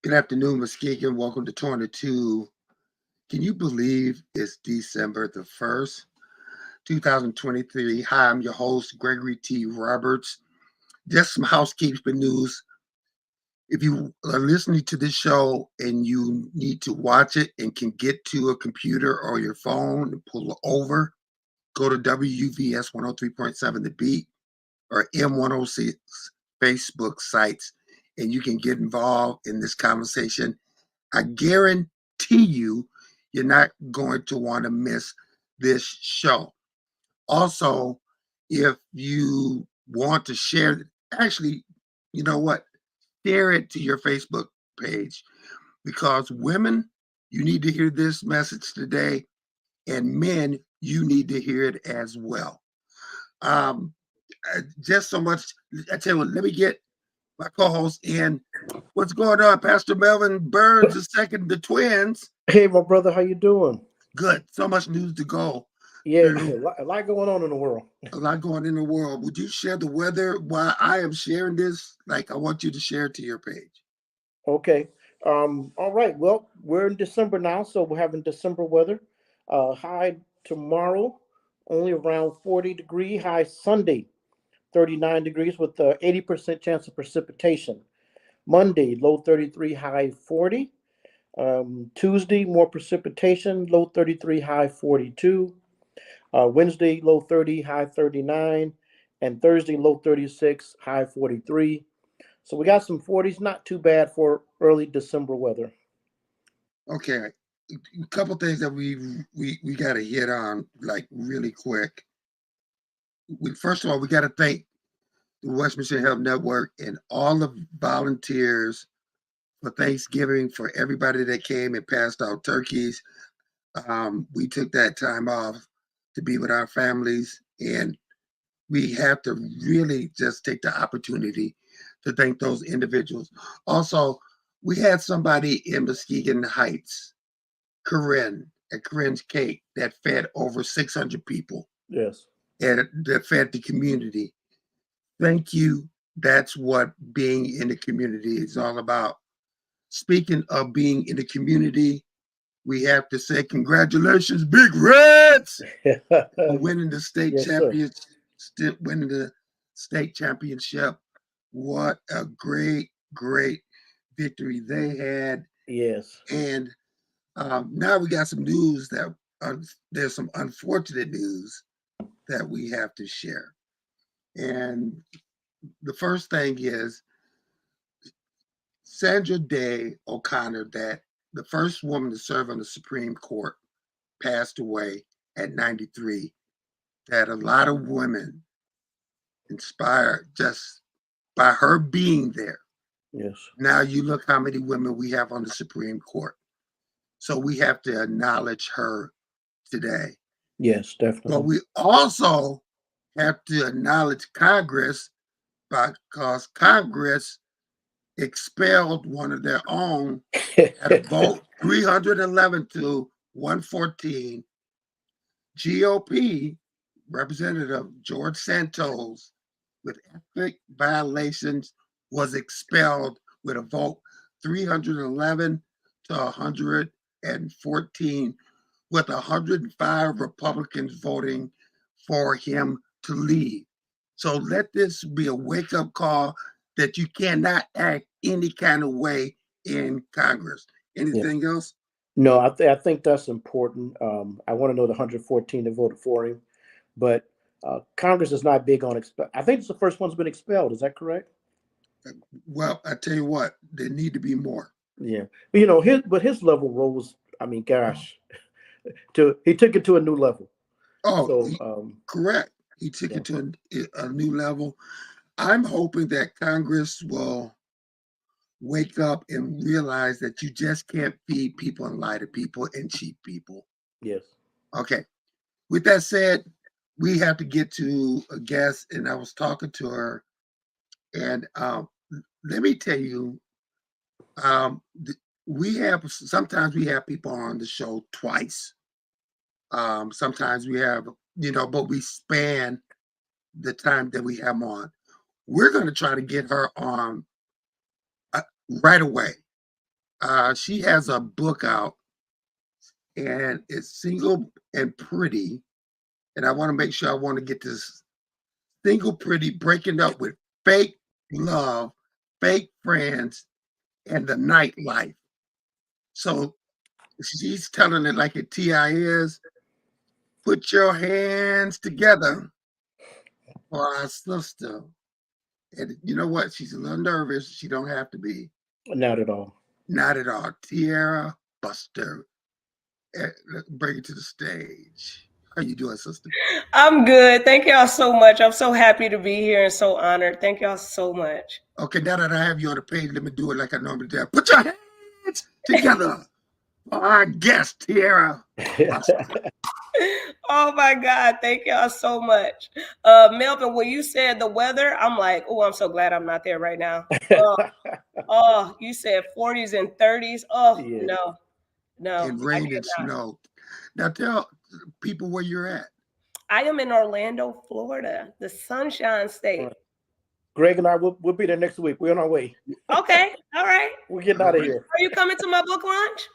Good afternoon, Muskegon. Welcome to 22. Can you believe it's December the 1st, 2023? Hi, I'm your host, Gregory T. Roberts. Just some housekeeping news. If you are listening to this show and you need to watch it and can get to a computer or your phone and pull it over, go to WUVS 103.7 The Beat or M106 Facebook sites, and you can get involved in this conversation. I guarantee you're not going to want to miss this show. Also, if you want to share, actually, you know what? Share it to your Facebook page because women, you need to hear this message today, and men, you need to hear it as well. Um, just so much. I tell you what, let me get my co-host in. What's going on, Pastor Melvin Burns II, the twins? Hey, my brother, how you doing? Good. So much news to go Yeah, through. a lot going on in the world. A lot going in the world. Would you share the weather while I am sharing this? Like, I want you to share it to your page. Okay. All right. Well, we're in December now, so we're having December weather. High tomorrow, only around 40 degree. High Sunday, 39 degrees with 80% chance of precipitation. Monday, low 33, high 40. Tuesday, more precipitation, low 33, high 42. Wednesday, low 30, high 39. And Thursday, low 36, high 43. So we got some 40s, not too bad for early December weather. Okay. A couple things that we got to hit on like really quick. First of all, we got to thank the West Michigan Health Network and all the volunteers for Thanksgiving, for everybody that came and passed out turkeys. We took that time off to be with our families, and we have to really just take the opportunity to thank those individuals. Also, we had somebody in Muskegon Heights, Corinne, at Corinne's Cake, that fed over 600 people Yes. and that fed the community. Thank you. That's what being in the community is all about. Speaking of being in the community, we have to say congratulations, Big Reds, for winning the state Yes, sir. championship. Winning the state championship. What a great victory they had. Yes. And now we got some news that there's some unfortunate news that we have to share. And the first thing is Sandra Day O'Connor, that the first woman to serve on the Supreme Court, passed away at 93. That a lot of women inspired just by her being there. Yes. Now you look how many women we have on the Supreme Court. So we have to acknowledge her today. Yes, But definitely. we also have to acknowledge Congress because Congress expelled one of their own at a vote 311 to 114. GOP Representative George Santos, with ethnic violations, was expelled with a vote 311 to 114, with 105 Republicans voting for him to leave. So let this be a wake-up call that you cannot act any kind of way in Congress. Yeah. Anything else? No, I think that's important. I want to know the 114 that voted for him, but Congress is not big on expel. I think it's the first one's been expelled. Is that correct? Well, I tell you what, there need to be more. Yeah. But, his level rose. I mean, gosh, he took it to a new level. Oh, So correct. He took yeah. it to a new level. I'm hoping that Congress will wake up and realize that you just can't feed people and lie to people and cheat people. Yes. Okay. With that said, we have to get to a guest, and I was talking to her, and let me tell you, um, sometimes we have people on the show twice. Sometimes we have, but we span the time that we have on. We're going to try to get her on right away. She has a book out, and it's Single and Pretty. And I want to make sure I want to get this Single Pretty, breaking up with fake love, fake friends, and the nightlife. So she's telling it like a TI is. Put your hands together for our sister. And you know what? She's a little nervous. She don't have to be. Not at all. Not at all. Tiara Buster. Let's bring it to the stage. How you doing, sister? I'm good. Thank y'all so much. I'm so happy to be here and so honored. Thank y'all so much. Okay, now that I have you on the page, let me do it like I normally do. Put your hands together for our guest, Tiara Buster. Oh my God. Thank y'all so much. Melvin, when you said the weather, I'm like, oh, I'm so glad I'm not there right now. Oh, you said 40s and 30s. Oh, Yeah. no, And I rain and cannot. snow. Now tell people where you're at. I am in Orlando, Florida, the Sunshine State. Greg and I will be there next week. We're on our way. Okay. All right. We're getting out of here. Are you coming to my book launch?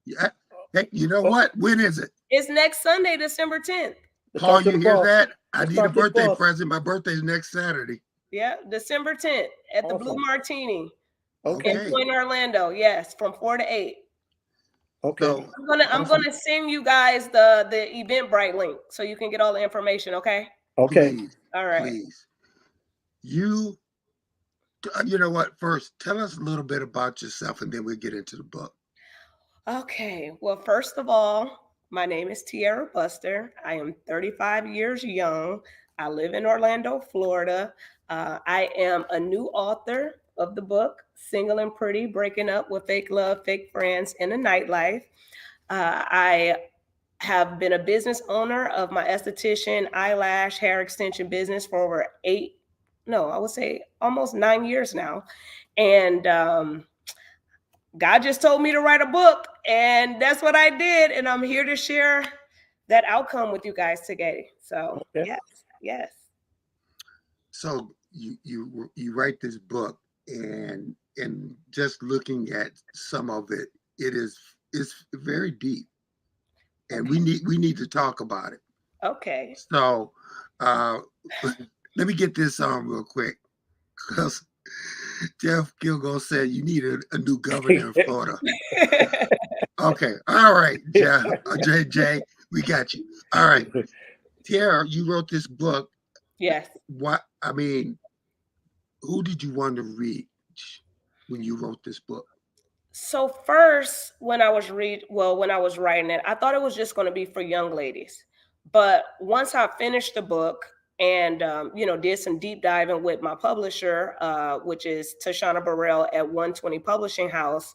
Yeah. Hey, you know what? When is it? It's next Sunday, December 10th. Paul, you hear that? I Let's need a talk to the birthday boss. present. My birthday's next Saturday. Yeah, December 10th at the Blue Awesome. Martini Okay. in Point Orlando. Yes, from 4 to 8. Okay. So I'm gonna send you guys the Eventbrite link so you can get all the information. Okay. Okay. please, All right. please. You know what? First, tell us a little bit about yourself, and then we'll get into the book. Okay. Well, first of all, my name is Tiara Buster. I am 35 years young. I live in Orlando, Florida. I am a new author of the book Single and Pretty: Breaking Up with Fake Love, Fake Friends, in a Nightlife. I have been a business owner of my esthetician, eyelash, hair extension business for over I would say almost 9 years now. And God just told me to write a book, and that's what I did. And I'm here to share that outcome with you guys today. So Okay. yes. So you write this book, and just looking at some of it, it's very deep, and Okay. we need to talk about it. Okay. So uh, let me get this on real quick, because Jeff Gilgo said you need a new governor in Florida. Okay, all right, Jeff, JJ, we got you. All right, Tiara, you wrote this book. Yes. What I mean, who did you want to read when you wrote this book? So first, when I was writing it, I thought it was just going to be for young ladies. But once I finished the book and did some deep diving with my publisher, which is Tashana Burrell at 120 Publishing House,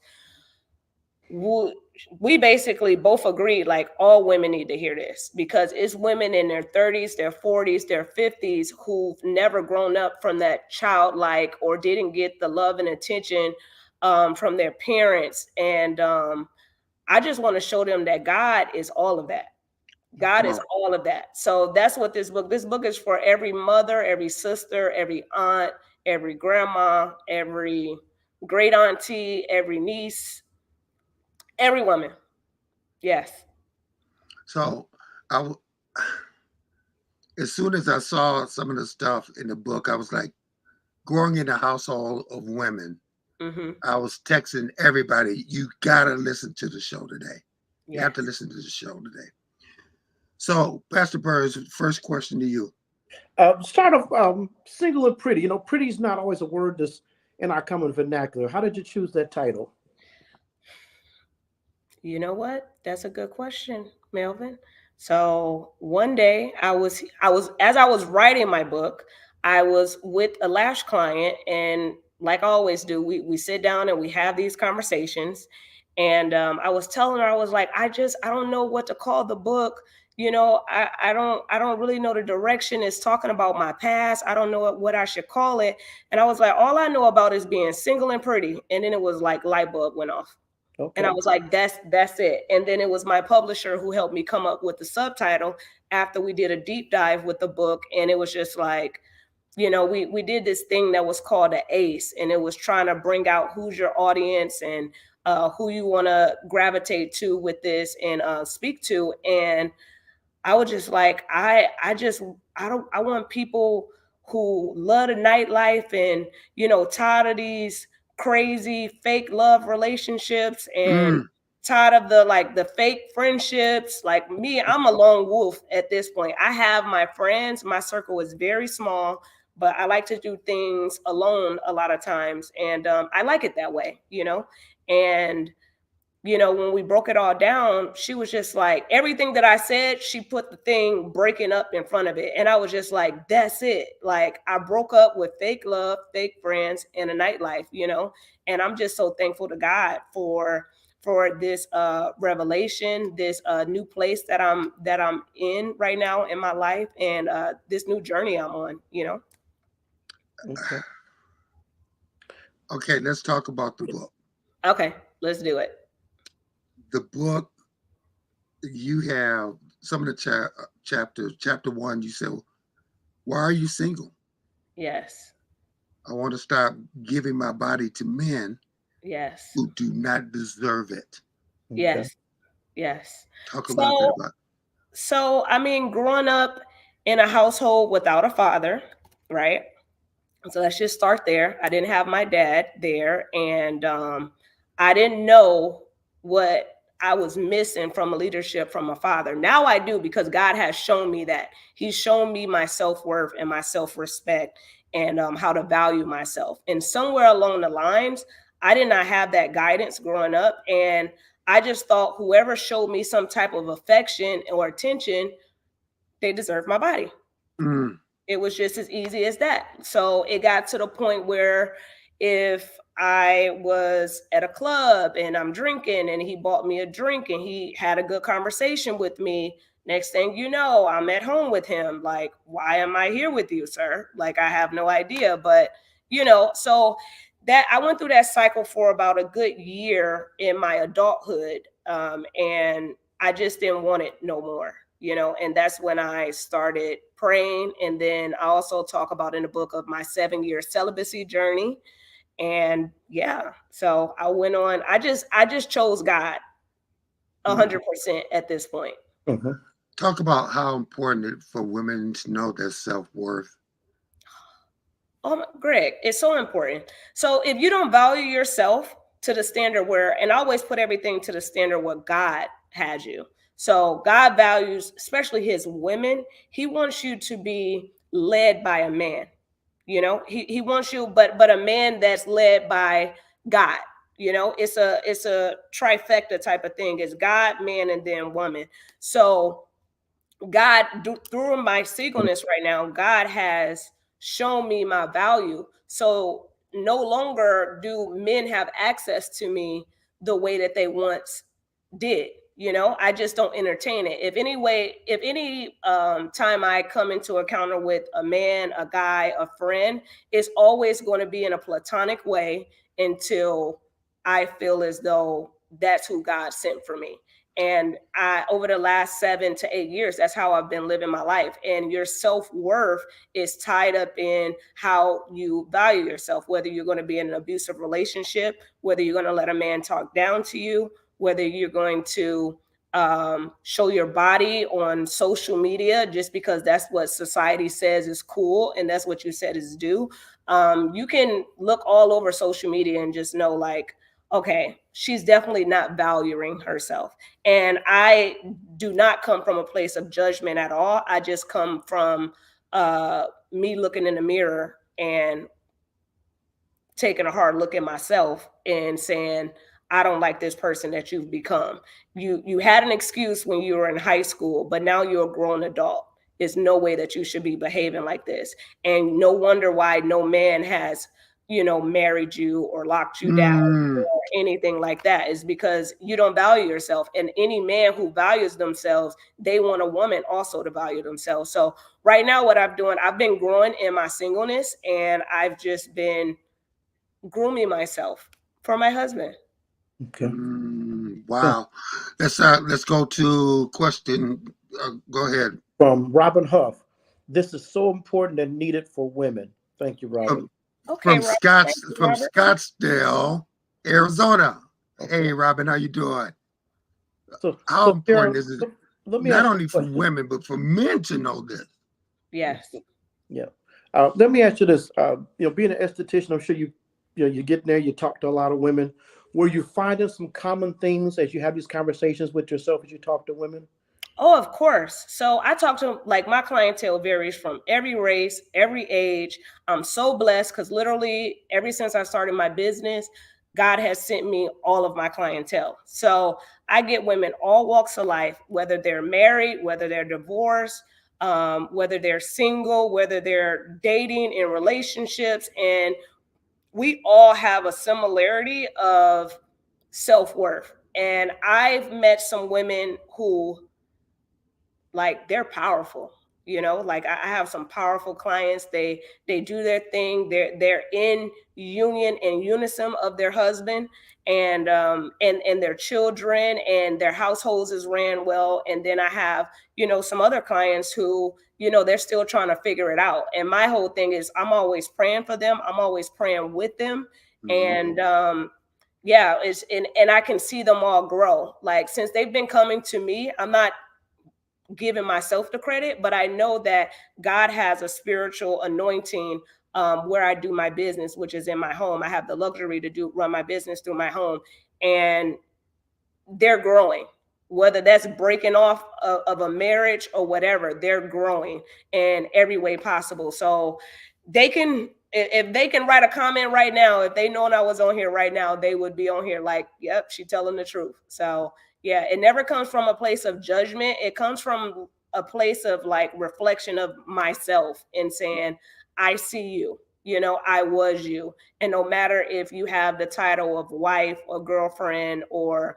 we basically both agreed like all women need to hear this, because it's women in their 30s, their 40s, their 50s who've never grown up from that childlike or didn't get the love and attention from their parents. And I just want to show them that God is all of that. God is all of that. So that's what this book is for every mother, every sister, every aunt, every grandma, every great auntie, every niece, every woman. Yes. So as soon as I saw some of the stuff in the book, I was like, growing in a household of women, Mm-hmm. I was texting everybody, you gotta listen to the show today. You Yes. have to listen to the show today. So, Pastor Burns, first question to you. Start off Single and Pretty. Pretty is not always a word that's in our common vernacular. How did you choose that title? You know what? That's a good question, Melvin. So one day I was as I was writing my book, I was with a lash client, and like I always do, we sit down and we have these conversations. And I was telling her, I was like, I don't know what to call the book. I don't really know the direction. It's talking about my past. I don't know what I should call it. And I was like, all I know about is being single and pretty. And then it was like light bulb went off. Okay. And I was like, that's it. And then it was my publisher who helped me come up with the subtitle after we did a deep dive with the book. And it was just like, we did this thing that was called an ACE, and it was trying to bring out who's your audience and who you want to gravitate to with this and speak to. And I was just like, I want people who love the nightlife and, tired of these crazy fake love relationships and Mm. tired of the fake friendships. Like me, I'm a lone wolf at this point. I have my friends, my circle is very small, but I like to do things alone a lot of times. And I like it that way, and when we broke it all down, she was just like, everything that I said, she put the thing breaking up in front of it. And I was just like, that's it. Like, I broke up with fake love, fake friends, and a nightlife, and I'm just so thankful to God for this revelation, this new place that I'm in right now in my life, and this new journey I'm on, Okay. Okay, let's talk about the book. Okay, let's do it. The book, you have some of the chapters. Chapter 1, you said, why are you single? Yes. I want to stop giving my body to men Yes. who do not deserve it. Okay. Yes. Yes. Talk about that. So, I mean, growing up in a household without a father, right? So let's just start there. I didn't have my dad there, and I didn't know what I was missing from a leadership from a father. Now I do, because God has shown me that. He's shown me my self-worth and my self-respect, and how to value myself. And somewhere along the lines, I did not have that guidance growing up, and I just thought whoever showed me some type of affection or attention, they deserve my body. Mm. It was just as easy as that. So it got to the point where if I was at a club and I'm drinking and he bought me a drink and he had a good conversation with me, next thing you know, I'm at home with him. Like, why am I here with you, sir? Like, I have no idea. But, so that I went through that cycle for about a good year in my adulthood. And I just didn't want it no more. And that's when I started praying. And then I also talk about in the book of my 7-year celibacy journey. And yeah, so I went on. I just chose God 100% at this point. Mm-hmm. Talk about how important it is for women to know their self-worth. Oh, Greg, it's so important. So if you don't value yourself to the standard where, and I always put everything to the standard where God has you. So God values, especially his women. He wants you to be led by a man. He wants you, but a man that's led by God. It's a trifecta type of thing. It's God, man, and then woman. So God, through my singleness right now, God has shown me my value. So no longer do men have access to me the way that they once did. I just don't entertain it. If any time I come into encounter with a man, a guy, a friend, it's always going to be in a platonic way until I feel as though that's who God sent for me. And over the last 7 to 8 years, that's how I've been living my life. And your self-worth is tied up in how you value yourself, whether you're going to be in an abusive relationship, whether you're going to let a man talk down to you, whether you're going to show your body on social media just because that's what society says is cool and that's what you said is due. You can look all over social media and just know, like, okay, she's definitely not valuing herself. And I do not come from a place of judgment at all. I just come from me looking in the mirror and taking a hard look at myself and saying, I don't like this person that you've become. You had an excuse when you were in high school, but now you're a grown adult. There's no way that you should be behaving like this. And no wonder why no man has, married you or locked you down or anything like that, is because you don't value yourself. And any man who values themselves, they want a woman also to value themselves. So right now what I've been growing in my singleness, and I've just been grooming myself for my husband. Okay. Wow. Let's go to question. Go ahead. From Robin Huff. This is so important and needed for women. Thank you, Robin. Okay, From Robert. Scottsdale, Arizona. Hey, Robin, how you doing? How So important Tiara, is it let me not ask you only a for question. women but for men to know this? Yes. Yeah. Let me ask you this. Being an esthetician, I'm sure you get in there, you talk to a lot of women. Were you finding some common things as you have these conversations with yourself as you talk to women? Oh, of course. So I talk to, like, my clientele varies from every race, every age. I'm so blessed because literally ever since I started my business, God has sent me all of my clientele. So I get women all walks of life, whether they're married, whether they're divorced, whether they're single, whether they're dating in relationships. And we all have a similarity of self-worth. And I've met some women who, like, they're powerful, like I have some powerful clients. They do their thing. They're in union and unison of their husband, and their children, and their households is ran well. And then I have, some other clients who, they're still trying to figure it out. And my whole thing is I'm always praying for them. I'm always praying with them. Mhm. And yeah, and I can see them all grow. Like, since they've been coming to me, I'm not giving myself the credit, but I know that God has a spiritual anointing, where I do my business, which is in my home. I have the luxury to run my business through my home, and they're growing. Whether that's breaking off of a marriage or whatever, they're growing in every way possible. So they can, if they can write a comment right now, if they known I was on here right now, they would be on here like, yep, she telling the truth. So yeah, it never comes from a place of judgment. It comes from a place of like reflection of myself and saying, I see you, I was you. And no matter if you have the title of wife or girlfriend or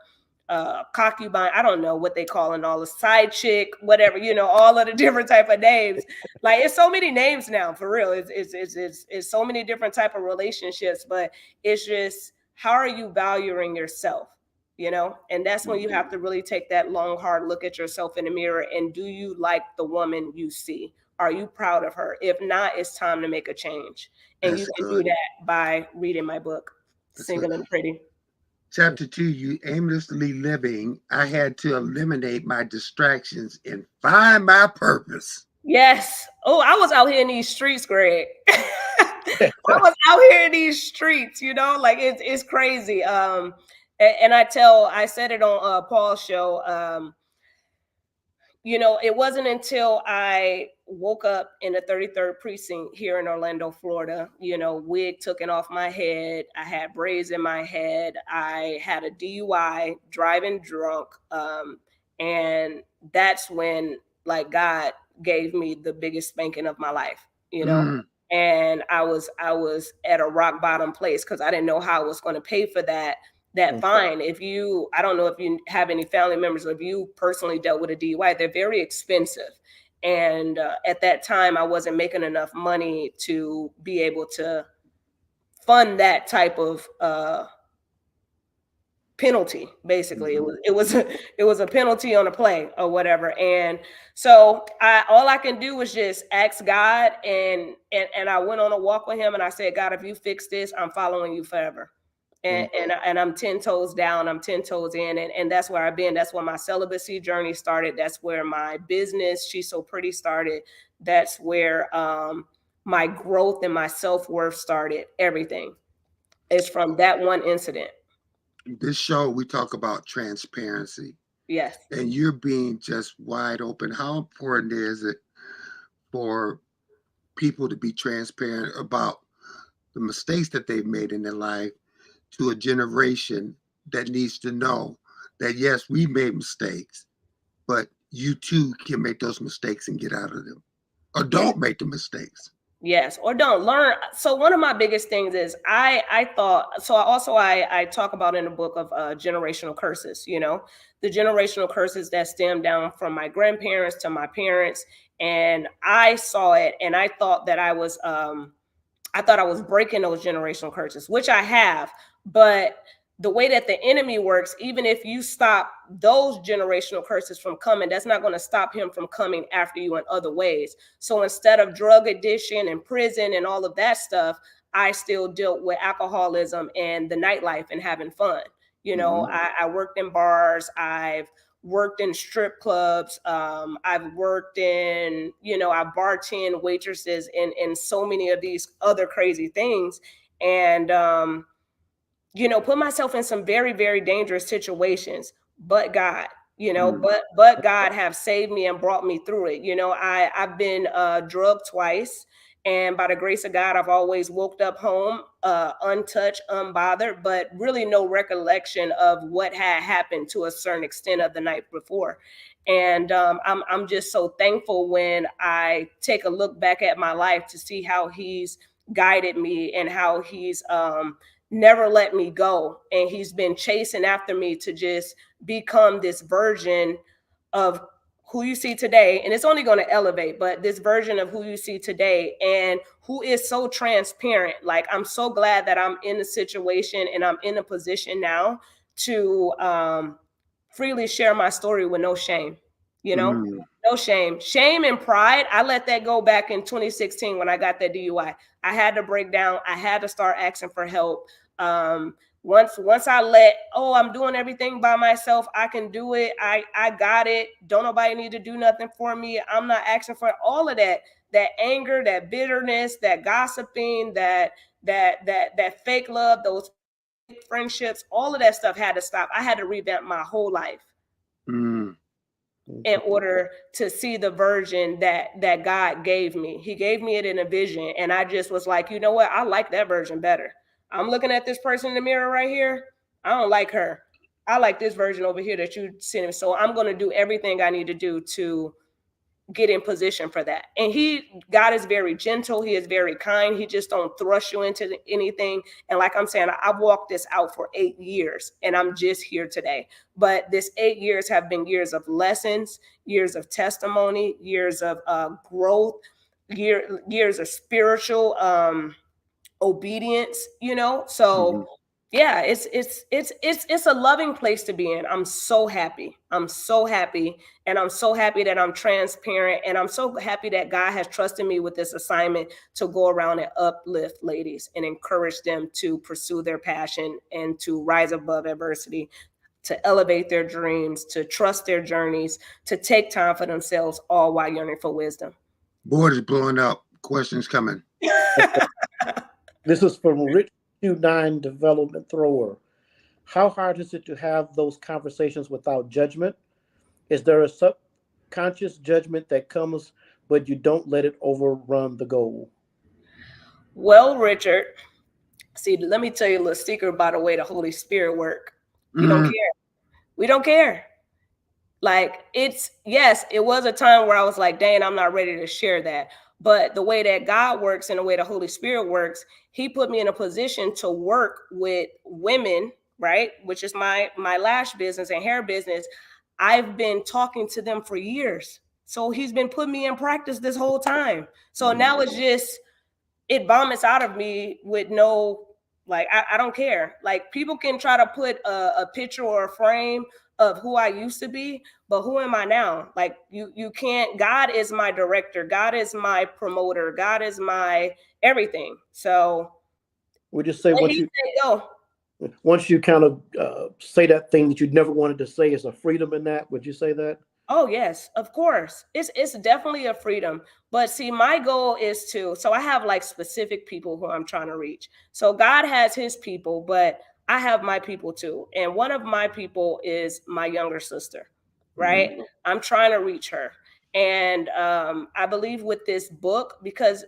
concubine, I don't know what they call it, all the side chick, whatever, all of the different type of names. Like, it's so many names now, for real. It's so many different type of relationships, but it's just, how are you valuing yourself? And that's when you have to really take that long, hard look at yourself in the mirror. And do you like the woman you see? Are you proud of her? If not, it's time to make a change. And you That's can do good. that by reading my book, That's good. Single and Pretty. Chapter 2, you aimlessly living. I had to eliminate my distractions and find my purpose. Yes. Oh, I was out here in these streets, Greg. I was out here in these streets, like it's crazy. And I said it on Paul's show. It wasn't until I woke up in the 33rd precinct here in Orlando, Florida, wig taken off my head. I had braids in my head. I had a DUI, driving drunk. And that's when, like, God gave me the biggest spanking of my life, Mm, and I was at a rock bottom place because I didn't know how I was going to pay for that fine. I don't know if you have any family members or if you personally dealt with a DUI, they're very expensive. And at that time, I wasn't making enough money to be able to fund that type of penalty. Basically, it mhm. was it was it was a penalty on a play or whatever. And so all I can do is just ask God, and I went on a walk with him, and I said, God, if you fix this, I'm following you forever. Mm. And I'm 10 toes down, I'm 10 toes in, and that's where I've been. That's where my celibacy journey started. That's where my business, She's So Pretty, started. That's where my growth and my self-worth started. Everything is from that one incident. This show, we talk about transparency, Yes. and you're being just wide open. How important is it for people to be transparent about the mistakes that they've made in their life to a generation that needs to know that, yes, we made mistakes, but you too can make those mistakes and get out of them, or Yeah. don't make the mistakes. Yes, or don't learn. So one of my biggest things is I thought, so I talk about in the book of generational curses, the generational curses that stem down from my grandparents to my parents. And I saw it, and I thought I was breaking those generational curses, which I have. But the way that the enemy works, even if you stop those generational curses from coming, that's not going to stop him from coming after you in other ways. So instead of drug addiction and prison and all of that stuff, I still dealt with alcoholism and the nightlife and having fun. You know, Mm-hmm. I worked in bars. I've worked in strip clubs. I've worked in, I bartend, waitresses, and so many of these other crazy things. And, put myself in some very, very dangerous situations. But God, but God have saved me and brought me through it. I've been drugged twice, and by the grace of God, I've always woke up home untouched, unbothered, but really no recollection of what had happened to a certain extent of the night before. And I'm just so thankful when I take a look back at my life to see how He's guided me and how He's never let me go. And He's been chasing after me to just become this version of who you see today. And it's only going to elevate, but this version of who you see today and who is so transparent. Like, I'm so glad that I'm in a situation and I'm in a position now to freely share my story with no shame, you know? Mm-hmm. No shame. Shame and pride, I let that go back in 2016 when I got that DUI. I had to break down. I had to start asking for help. Once I let, oh, I'm doing everything by myself. I can do it. I got it. Don't nobody need to do nothing for me. I'm not asking for all of that. That anger, that bitterness, that gossiping, that fake love, those friendships, all of that stuff had to stop. I had to revamp my whole life Mm-hmm. in order to see the version that God gave me. He gave me it in a vision, and I just was like, you know what? I like that version better. I'm looking at this person in the mirror right here. I don't like her. I like this version over here that you sent. So I'm going to do everything I need to do to get in position for that. And God is very gentle. He is very kind. He just don't thrust you into anything. And like I'm saying, I've walked this out for 8 years and I'm just here today. But this 8 years have been years of lessons, years of testimony, years of growth, years of spiritual obedience, so yeah, it's a loving place to be in. I'm so happy. And I'm so happy that I'm transparent, and I'm so happy that God has trusted me with this assignment to go around and uplift ladies and encourage them to pursue their passion and to rise above adversity, to elevate their dreams, to trust their journeys, to take time for themselves, all while yearning for wisdom. Board is blowing up. Questions coming. This is from Rich Q9 Development Thrower. How hard is it to have those conversations without judgment? Is there a subconscious judgment that comes, but you don't let it overrun the goal? Well, Richard, see, let me tell you a little secret about the way the Holy Spirit work. He don't Mm-hmm. care. We don't care. Like, yes, it was a time where I was like, dang, I'm not ready to share that. But the way that God works and the way the Holy Spirit works, He put me in a position to work with women, right? Which is my lash business and hair business. I've been talking to them for years. So He's been putting me in practice this whole time. So now it's just, it vomits out of me with no, like, I don't care. Like, people can try to put a picture or a frame of who I used to be, but who am I now? Like, you can't. God is my director. God is my promoter. God is my everything. So Would you say let He say go. once you kind of say that thing that you never wanted to say, is a freedom in that? Would you say that? Oh yes, of course. It's definitely a freedom. But see, my goal is to, so I have like specific people who I'm trying to reach. So God has His people, but I have my people too. And one of my people is my younger sister, right? I'm trying to reach her. And I believe with this book, because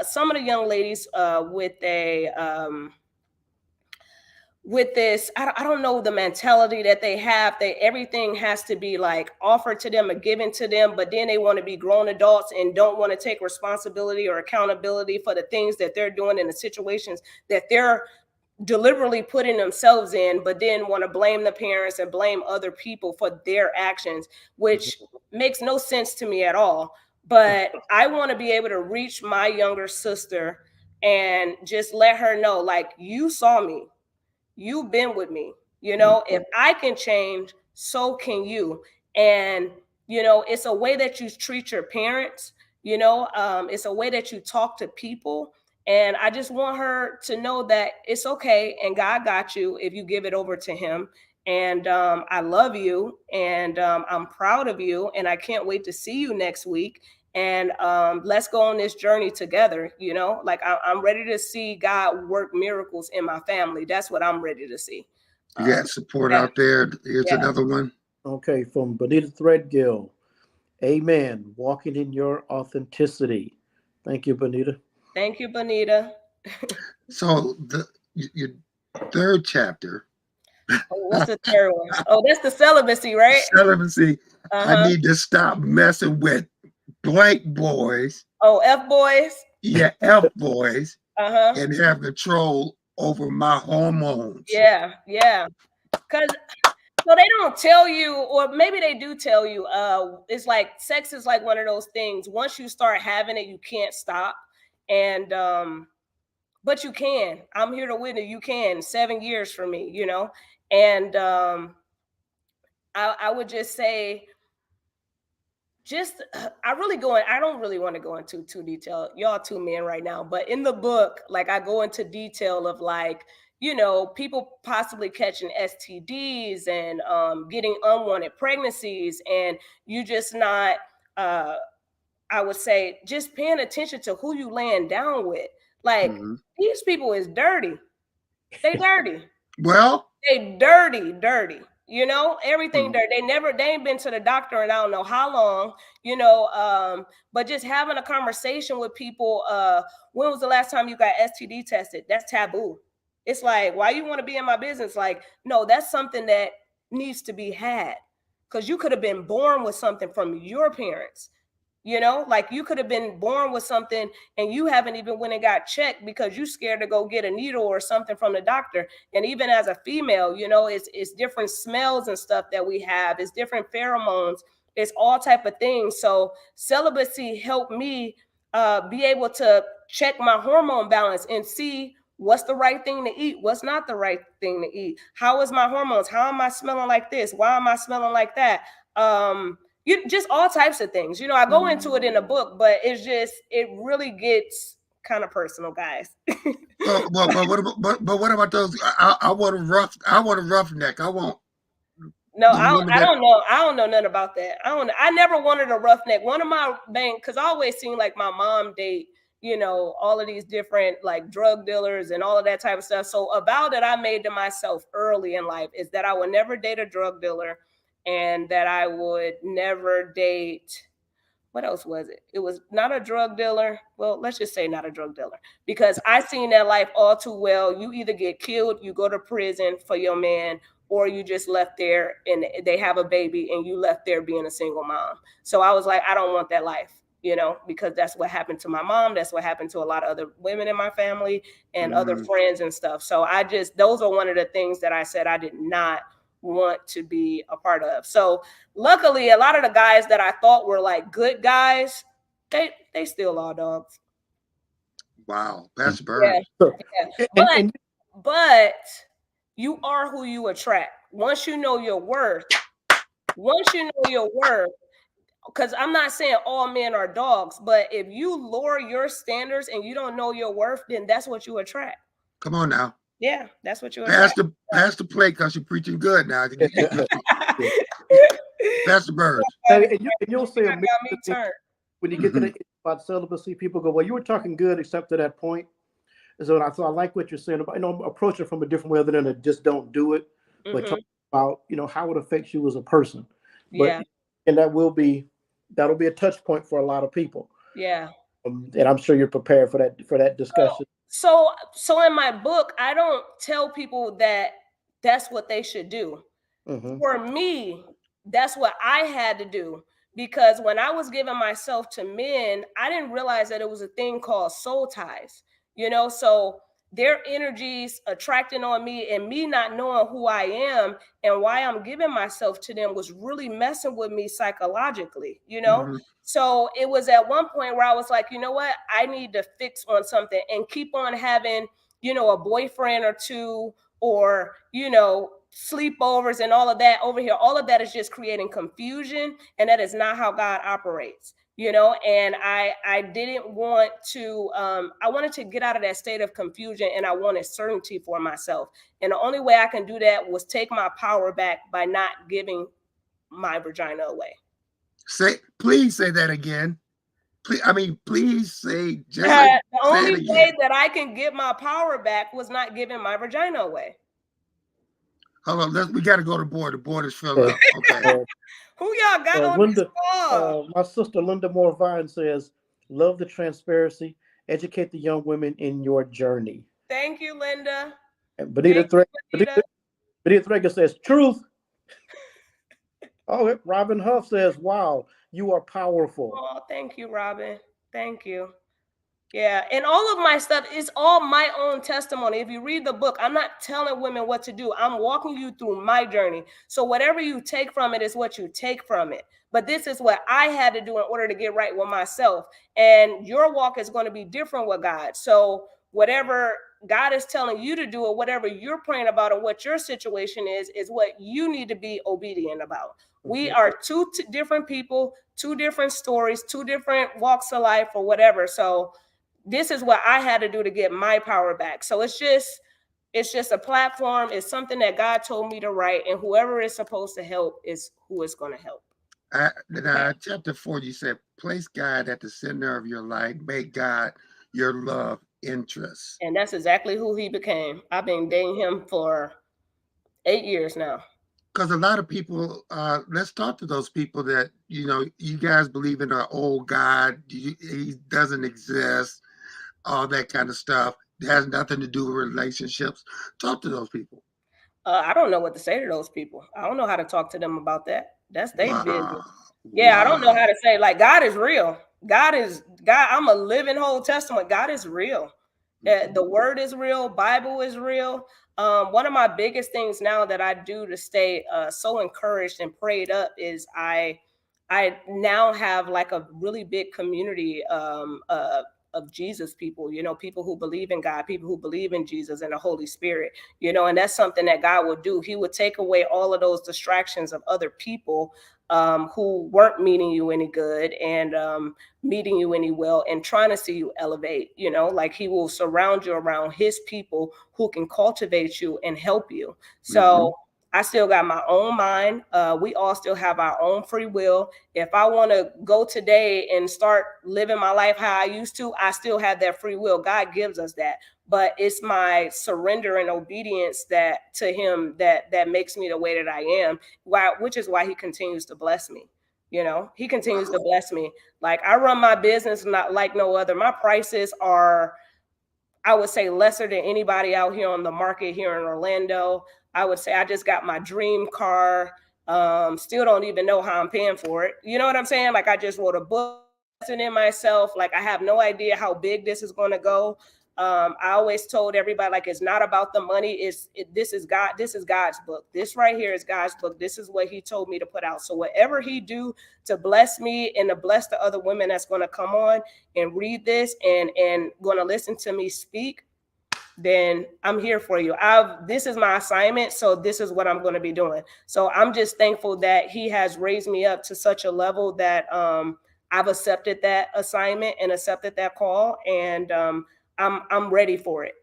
some of the young ladies with this, I don't know the mentality that they have, that everything has to be like offered to them or given to them, but then they want to be grown adults and don't want to take responsibility or accountability for the things that they're doing in the situations that they're deliberately putting themselves in, but then want to blame the parents and blame other people for their actions, which makes no sense to me at all. But I want to be able to reach my younger sister and just let her know, like, you saw me, you've been with me. If I can change, so can you. And it's a way that you treat your parents. It's a way that you talk to people. And I just want her to know that it's okay and God got you if you give it over to him. And I love you, and I'm proud of you, and I can't wait to see you next week. And let's go on this journey together. You know, like I'm ready to see God work miracles in my family. That's what I'm ready to see. You Uh, got support yeah, out there. Here's yeah. another one. Okay, from Bonita Threadgill. Amen. Walking in your authenticity. Thank you, Bonita. Thank you, Bonita. So your third chapter, Oh, what's the third one? Oh, that's the celibacy, right? celibacy. I Uh-huh. need to stop messing with blank boys, Oh, F boys. yeah, F boys, Uh-huh. and have control over my hormones. Yeah, yeah. Cause so they don't tell you, or maybe they do tell you, it's like sex is like one of those things. Once you start having it, you can't stop. And but you can. I'm here to witness you can. 7 years for me, you know. And I would just say just I don't really want to go into too detail. Y'all two men right now, but in the book, like I go into detail of like, you know, people possibly catching STDs and getting unwanted pregnancies, and you just not uh I would say just paying attention to who you laying down with. Like Mhm. these people is dirty. They dirty. Well, They dirty, dirty. You know, everything mhm, dirty. They ain't been to the doctor in I don't know how long, you know. But just having a conversation with people, when was the last time you got STD tested? That's taboo. It's like, why you want to be in my business? Like, no, that's something that needs to be had. Because you could have been born with something from your parents. You know, like you could have been born with something and you haven't even went and got checked because you scared to go get a needle or something from the doctor. And even as a female, you know, it's different smells and stuff that we have. It's different pheromones. It's all type of things. So celibacy helped me be able to check my hormone balance and see what's the right thing to eat, what's not the right thing to eat. How is my hormones? How am I smelling like this? Why am I smelling like that? You just all types of things. You know, I go into it in a book, but it really gets kind of personal, guys. but what about those? I want a roughneck. I want No, the women I that. don't know. I don't know nothing about that. I never wanted a roughneck. One of my because I always seen like my mom date, you know, all of these different like drug dealers and all of that type of stuff. So a vow that I made to myself early in life is that I would never date a drug dealer, and that I would never date, what else was it? It was not a drug dealer. Well, let's just say not a drug dealer, because I seen that life all too well. You either get killed, you go to prison for your man, or you just left there and they have a baby and you left there being a single mom. So I was like, I don't want that life, you know, because that's what happened to my mom. That's what happened to a lot of other women in my family and other Mm, friends and stuff. So those are one of the things that I said I did not want to be a part of. So luckily, a lot of the guys that I thought were like good guys, they still are dogs. wow, Pastor Yeah, Burns. So, yeah. and, But and but you are who you attract. Once you know your worth, because I'm not saying all men are dogs, but if you lower your standards and you don't know your worth, then that's what you attract. Come on now, Yeah, that's what you attract. pass the plate because you're preaching good now. yeah. Pastor Burns. And you'll say a got million me things turned. when you get to Mhm, the about celibacy. People go, "Well, you were talking good, except to that point." And so I like what you're saying about, approach it from a different way other than to just don't do it, but talk Hmm. about, how it affects you as a person. But Yeah, and that'll be a touch point for a lot of people. yeah. And I'm sure you're prepared for that So, discussion. so in my book, I don't tell people that that's what they should do. Hmm. For me, that's what I had to do, because when I was giving myself to men, I didn't realize that it was a thing called soul ties, you know? So their energies attracting on me and me not knowing who I am and why I'm giving myself to them was really messing with me psychologically, you know? mhm, So it was at one point where I was like, you know what? I need to fix on something and keep on having, you know, a boyfriend or two, or, you know, sleepovers and all of that over here. All of that is just creating confusion, and that is not how God operates. and I didn't want to, I wanted to get out of that state of confusion, and I wanted certainty for myself. And the only way I can do that was take my power back by not giving my vagina away. Please say that again. Please say, just like, The say only it way again. that I can get my power back was not giving my vagina away. Hold on, we got to go to the board. The board is filled up. Okay. Who y'all got on this Linda, call? my sister Linda Moore Vine says, love the transparency, educate the young women in your journey. Thank you, Linda. And Benita Threger says, truth. Oh, Robin Huff says, wow, you are powerful. Oh, thank you, Robin. Thank you. Yeah, and all of my stuff is all my own testimony. If you read the book, I'm not telling women what to do. I'm walking you through my journey. So whatever you take from it is what you take from it. But this is what I had to do in order to get right with myself. And your walk is going to be different with God. So whatever God is telling you to do, or whatever you're praying about, or what your situation is what you need to be obedient about. We are two different people, two different stories, two different walks of life, or whatever. So this is what I had to do to get my power back. So it's just a platform. It's something that God told me to write, and whoever is supposed to help is who is going to help. Chapter 4, you said, place God at the center of your life. Make God your love interest. And that's exactly who he became. I've been dating him for 8 years now. Because a lot of people, let's talk to those people that, you guys believe in an old God. He doesn't exist, all that kind of stuff. It has nothing to do with relationships. Talk to those people. I don't know what to say to those people. I don't know how to talk to them about that. That's their business. Yeah, I don't know how to say, like, God is real. God. I'm a living whole testament. God is real. The word is real. Bible is real. One of my biggest things now that I do to stay so encouraged and prayed up is I now have like a really big community of Jesus people, people who believe in God, people who believe in Jesus and the Holy Spirit, and that's something that God will do. He would take away all of those distractions of other people who weren't meaning you any good and meeting you any well and trying to see you elevate, like he will surround you around his people who can cultivate you and help you. So I still got my own mind. We all still have our own free will. If I want to go today and start living my life how I used to, I still have that free will. God gives us that. But it's my surrender and obedience that to him that makes me the way that I am, which is why he continues to bless me. He continues to bless me. Like, I run my business not like no other. My prices are, I would say, lesser than anybody out here on the market here in Orlando. I would say I just got my dream car. Still don't even know how I'm paying for it. You know what I'm saying? Like, I just wrote a book in myself. Like, I have no idea how big this is going to go. I always told everybody, like, it's not about the money. This is God. This is God's book. This right here is God's book. This is what he told me to put out. So whatever he do to bless me and to bless the other women that's going to come on and read this and going to listen to me speak, then I'm here for you. This is my assignment. So this is what I'm going to be doing. So I'm just thankful that he has raised me up to such a level that I've accepted that assignment and accepted that call. And I'm ready for it.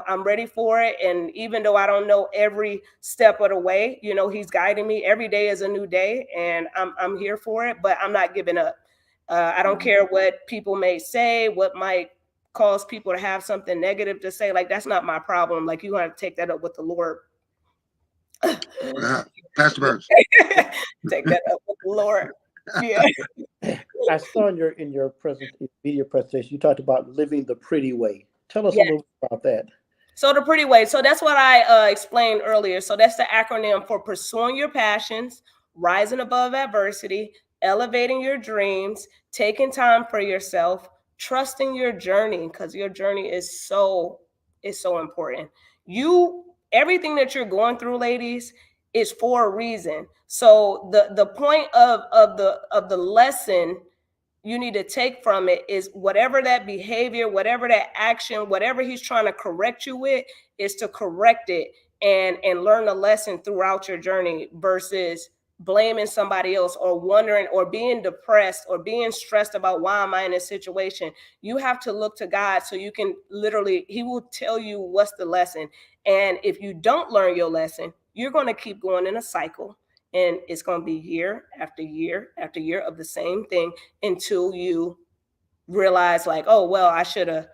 I'm ready for it. And even though I don't know every step of the way, he's guiding me. Every day is a new day, and I'm here for it, but I'm not giving up. I don't care what people may say, what might cause people to have something negative to say. Like, that's not my problem. Like, you have to take that up with the Lord. Pastor Burns. Take that up with the Lord. Yeah. I saw in your media presentation, you talked about living the pretty way. Tell us a little bit about that. So the pretty way. So that's what I explained earlier. So that's the acronym for pursuing your passions, rising above adversity, elevating your dreams, taking time for yourself, trusting your journey, because your journey is so important. Everything that you're going through, ladies, is for a reason. So the point of the lesson you need to take from it is whatever that behavior, whatever that action, whatever he's trying to correct you with, is to correct it and learn a lesson throughout your journey versus blaming somebody else or wondering or being depressed or being stressed about why am I in this situation. You have to look to God so you can literally, he will tell you what's the lesson. And if you don't learn your lesson, you're going to keep going in a cycle, and it's going to be year after year after year of the same thing until you realize like, oh, well, I should have,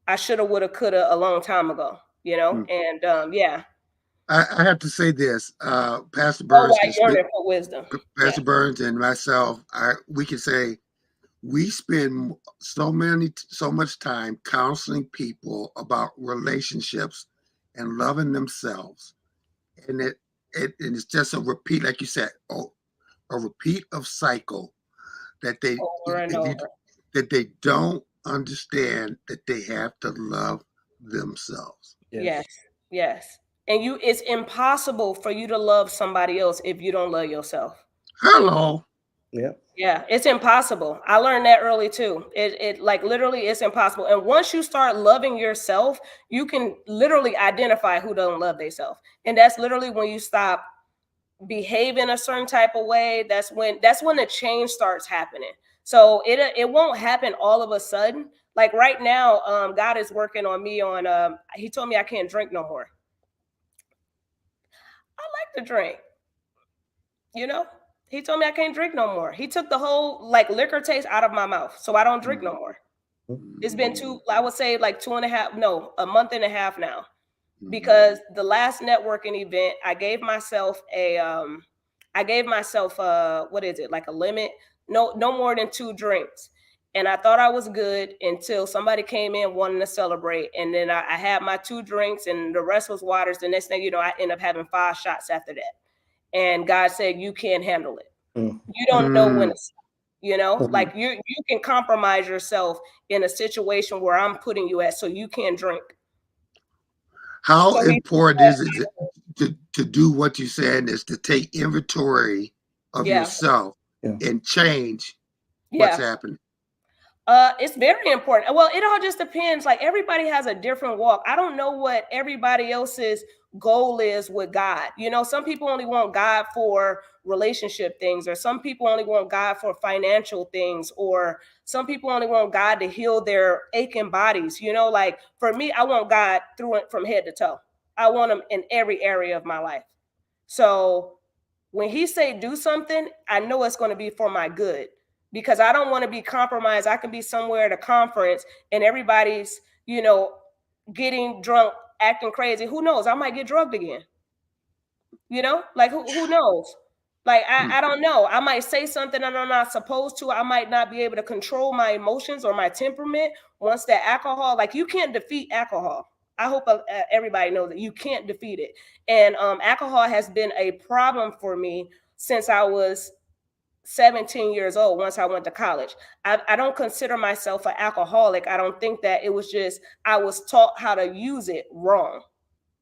would have, could have a long time ago, you know? Mm. And yeah. I have to say this, Pastor Oh, Burns why can speak. yearning for wisdom. Yeah. Pastor Burns and myself, we can say we spend so much time counseling people about relationships and loving themselves, and and it's just a repeat, like you said, a repeat of cycle that Over and over. that they don't understand that they have to love themselves. Yes. Yes. And it's impossible for you to love somebody else if you don't love yourself. Hello. Yeah, it's impossible. I learned that early too. It like literally it's impossible. And once you start loving yourself, you can literally identify who doesn't love themselves. And that's literally when you stop behaving a certain type of way. That's when the change starts happening. So it won't happen all of a sudden. Like right now, God is working on me on he told me I can't drink no more. I like to drink, you know? He told me I can't drink no more. He took the whole like liquor taste out of my mouth. So I don't drink no more. It's been I would say like 2.5, no, a month and a half now. Because the last networking event, I gave myself what is it, like a limit, no more than 2 drinks. And I thought I was good until somebody came in wanting to celebrate. And then I had my 2 drinks and the rest was waters. The next thing you know, I end up having 5 shots after that. And God said, you can't handle it. You don't know when to stop, you know, like you can compromise yourself in a situation where I'm putting you at, so you can't drink. How important is it to do what you said, is to take inventory of yourself and change what's happening? It's very important. Well, it all just depends. Like everybody has a different walk. I don't know what everybody else's goal is with God. You know, some people only want God for relationship things, or some people only want God for financial things, or some people only want God to heal their aching bodies. You know, like for me, I want God through it from head to toe. I want him in every area of my life. So when he say do something, I know it's going to be for my good, because I don't want to be compromised. I can be somewhere at a conference and everybody's, you know, getting drunk, acting crazy. Who knows? I might get drugged again. You know, like who knows? Like I don't know. I might say something that I'm not supposed to. I might not be able to control my emotions or my temperament once that alcohol. Like you can't defeat alcohol. I hope everybody knows that you can't defeat it. And alcohol has been a problem for me since I was 17 years old. Once I went to college, I don't consider myself an alcoholic. I don't think that. It was just I was taught how to use it wrong,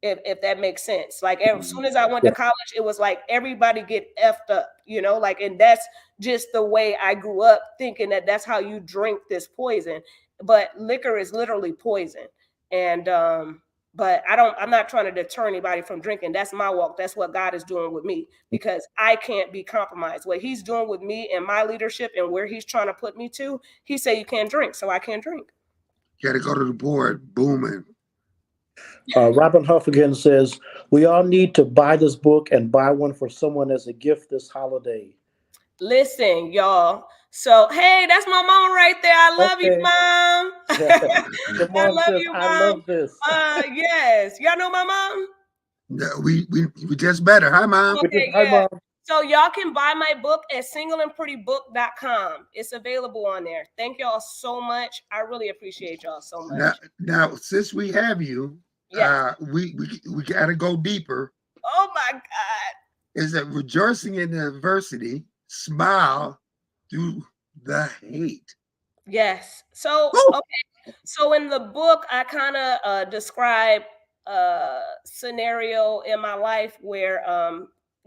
if that makes sense. Like as soon as I went to college, it was like everybody get effed up, you know, like, and that's just the way I grew up, thinking that that's how you drink this poison. But liquor is literally poison. And but I'm not trying to deter anybody from drinking. That's my walk. That's what God is doing with me, because I can't be compromised. What he's doing with me and my leadership and where he's trying to put me to, he said you can't drink, so I can't drink. You got to go to the board, booming. Robin Huff again says, we all need to buy this book and buy one for someone as a gift this holiday. Listen, y'all. So, hey, that's my mom right there. I love you, Mom. Your mom says, you, Mom. I love this. Yes. Y'all know my mom? No, we just better. Hi, Mom. Okay, Hi, Mom. So y'all can buy my book at singleandprettybook.com. It's available on there. Thank y'all so much. I really appreciate y'all so much. Now since we have you, we got to go deeper. Oh my God. Is that rejoicing in the adversity, smile through the hate? Yes. So, okay. So in the book, I kind of describe a scenario in my life where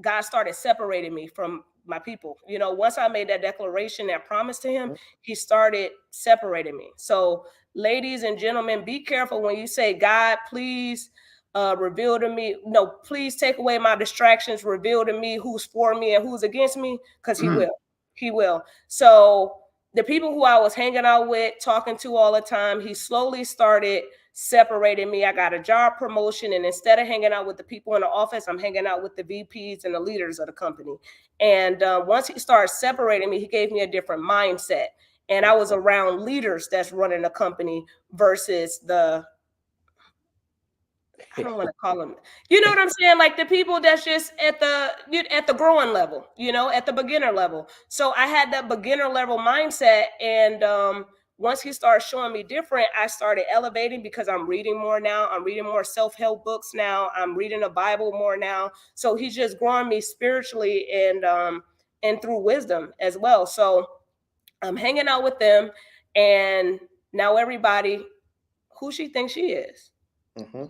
God started separating me from my people. You know, once I made that declaration, that promise to him, he started separating me. So ladies and gentlemen, be careful when you say, God, please reveal to me, no, please take away my distractions, reveal to me who's for me and who's against me, because he will. He will. So the people who I was hanging out with, talking to all the time, he slowly started separating me. I got a job promotion, and instead of hanging out with the people in the office, I'm hanging out with the VPs and the leaders of the company. And once he started separating me, he gave me a different mindset. And I was around leaders that's running the company versus the, I don't want to call them, you know what I'm saying? Like the people that's just at the growing level, at the beginner level. So I had that beginner level mindset. And once he started showing me different, I started elevating because I'm reading more now. I'm reading more self-help books now. I'm reading the Bible more now. So he's just growing me spiritually and through wisdom as well. So I'm hanging out with them, and now everybody, who she thinks she is. Mm-hmm.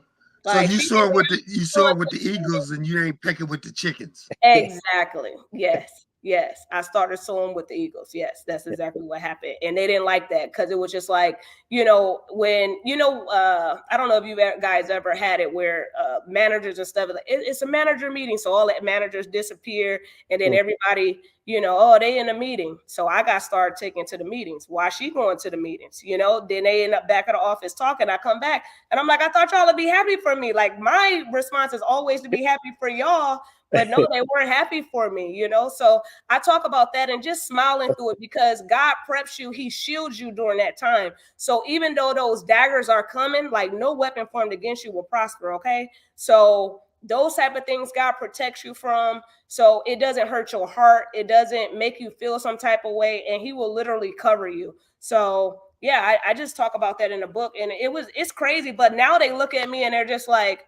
Like, so you saw it with the Eagles, and you ain't picking with the chickens. Exactly. Yes. Yes. I started sewing with the Eagles. Yes, that's exactly what happened. And they didn't like that because it was just like, when, I don't know if you guys ever had it where managers and stuff, it's a manager meeting. So all the managers disappear, and then everybody, they in a meeting. So I got started taking to the meetings. Why she going to the meetings? Then they end up back at the office talking. I come back and I'm like, I thought y'all would be happy for me. Like my response is always to be happy for y'all. But no, they weren't happy for me, So I talk about that and just smiling through it, because God preps you. He shields you during that time. So even though those daggers are coming, like no weapon formed against you will prosper. Okay. So those type of things God protects you from. So it doesn't hurt your heart. It doesn't make you feel some type of way, and he will literally cover you. So yeah, I just talk about that in the book, and it's crazy. But now they look at me and they're just like,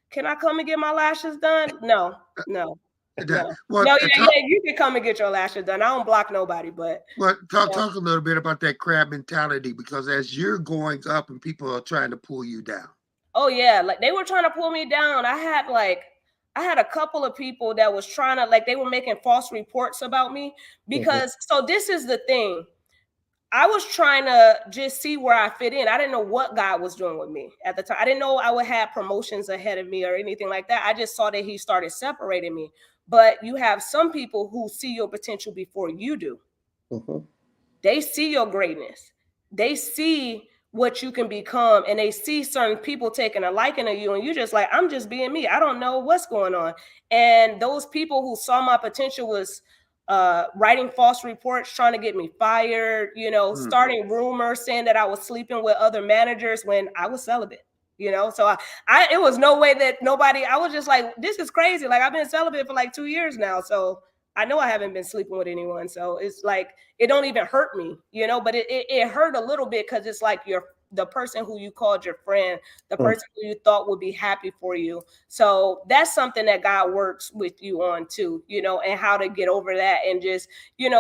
can I come and get my lashes done? No. Well, you can come and get your lashes done. I don't block nobody, but talk a little bit about that crab mentality, because as you're going up and people are trying to pull you down. Oh yeah, like they were trying to pull me down. I had a couple of people that was trying to, they were making false reports about me, because so this is the thing. I was trying to just see where I fit in. I didn't know what God was doing with me at the time. I didn't know I would have promotions ahead of me or anything like that. I just saw that he started separating me. But you have some people who see your potential before you do. Mm-hmm. They see your greatness. They see what you can become, and they see certain people taking a liking to you, and you're just like, I'm just being me. I don't know what's going on. And those people who saw my potential was writing false reports, trying to get me fired, starting rumors saying that I was sleeping with other managers when I was celibate, so I it was no way that I was just like, this is crazy. Like I've been celibate for like 2 years now. So I know I haven't been sleeping with anyone. So it's like, it don't even hurt me, but it hurt a little bit, because it's like the person who you called your friend, the person who you thought would be happy for you. So that's something that God works with you on too, and how to get over that. And just, you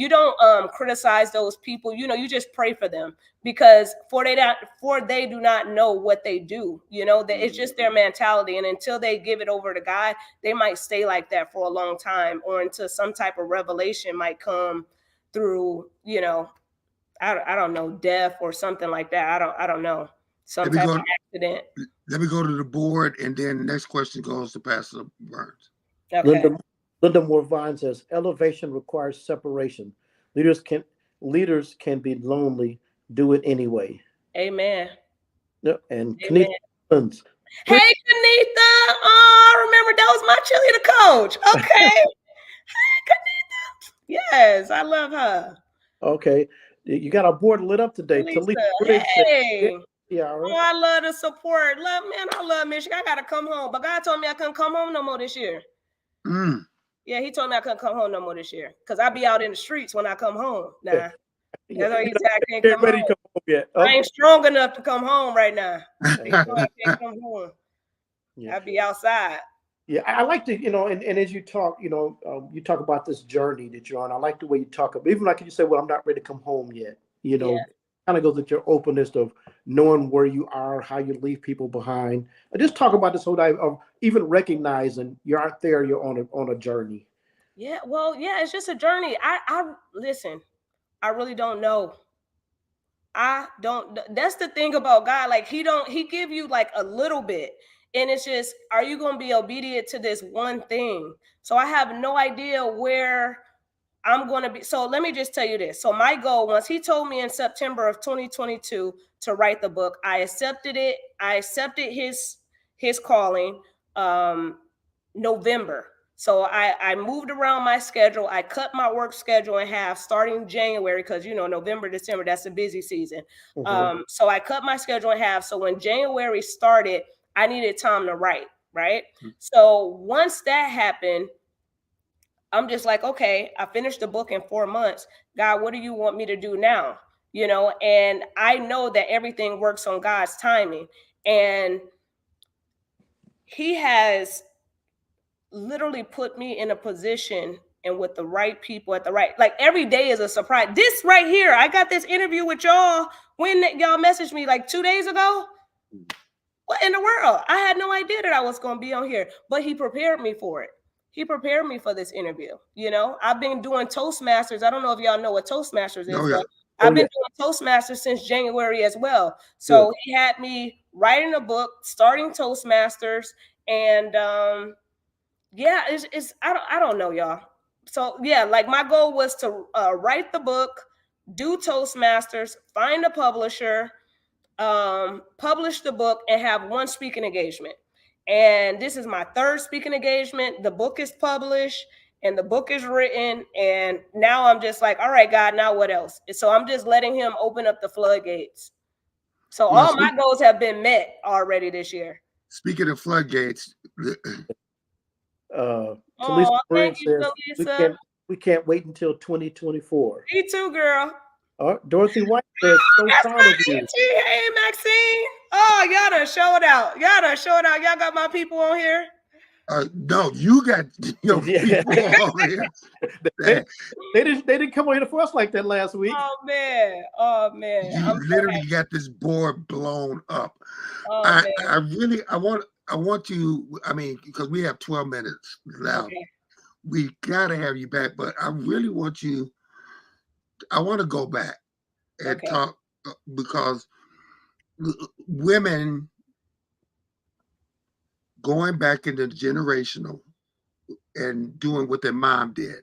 don't criticize those people, you just pray for them, because for they do not know what they do, that it's just their mentality. And until they give it over to God, they might stay like that for a long time, or until some type of revelation might come through, I don't know, death or something like that. I don't know. Some type of accident. Let me go to the board, and then the next question goes to Pastor Burns. Okay. Linda Moore-Vine says, elevation requires separation. Leaders can be lonely. Do it anyway. Amen. Yep. And Kenita Burns. Hey, Kenita. Oh, I remember that was my cheerleader coach. Okay. Hey, Kenita. Yes, I love her. Okay. You got our board lit up today. Hey. Yeah, right. Oh, I love the support. I love Michigan. I gotta come home. But God told me I couldn't come home no more this year. Yeah, he told me I couldn't come home no more this year, because I be out in the streets when I come home. Nah. That's why he said I can't come home. Yet. Okay. I ain't strong enough to come home right now. I can't come home. Yeah. I'll be outside. Yeah, I like to, and as you talk, you talk about this journey that you're on. I like the way you talk about, even like you say, well, I'm not ready to come home yet. Kind of goes with your openness of knowing where you are, how you leave people behind. I just talk about this whole idea of even recognizing you aren't there, you're on a journey. Yeah, well, yeah, it's just a journey. I listen, I really don't know I don't. That's the thing about God. Like he give you like a little bit. And it's just, are you going to be obedient to this one thing? So I have no idea where I'm going to be. So let me just tell you this. So my goal, once he told me in September of 2022 to write the book, I accepted it. I accepted his calling November. So I moved around my schedule. I cut my work schedule in half starting January because, November, December, that's a busy season. So I cut my schedule in half. So when January started, I needed time to write, right? So once that happened, I'm just like, okay, I finished the book in 4 months. God, what do you want me to do now? And I know that everything works on God's timing. And he has literally put me in a position and with the right people at the right, like every day is a surprise. This right here, I got this interview with y'all when y'all messaged me like 2 days ago. What in the world? I had no idea that I was going to be on here, but he prepared me for it. He prepared me for this interview. I've been doing Toastmasters. I don't know if y'all know what Toastmasters is, Oh yeah. but I've been doing Toastmasters since January as well. So he had me writing a book, starting Toastmasters, and yeah, it's I don't know, y'all. So yeah, like my goal was to write the book, do Toastmasters, find a publisher, publish the book, and have one speaking engagement. And this is my third speaking engagement. The book is published and the book is written. And now I'm just like, all right, God, now what else? And so I'm just letting him open up the floodgates. So all my goals have been met already this year. Speaking of floodgates, Talisa Bird says, we can't wait until 2024. Me too, girl. Dorothy White says, so That's proud of you. Hey, Maxine. Oh, y'all done showed out. Y'all got my people on here. No, you got your people on here. They didn't come on here for us like that last week. Oh man. You literally got this board blown up. I want you. I mean, because we have 12 minutes left. Okay. We gotta have you back, but I really want you. I want to go back and talk because women going back into the generational and doing what their mom did.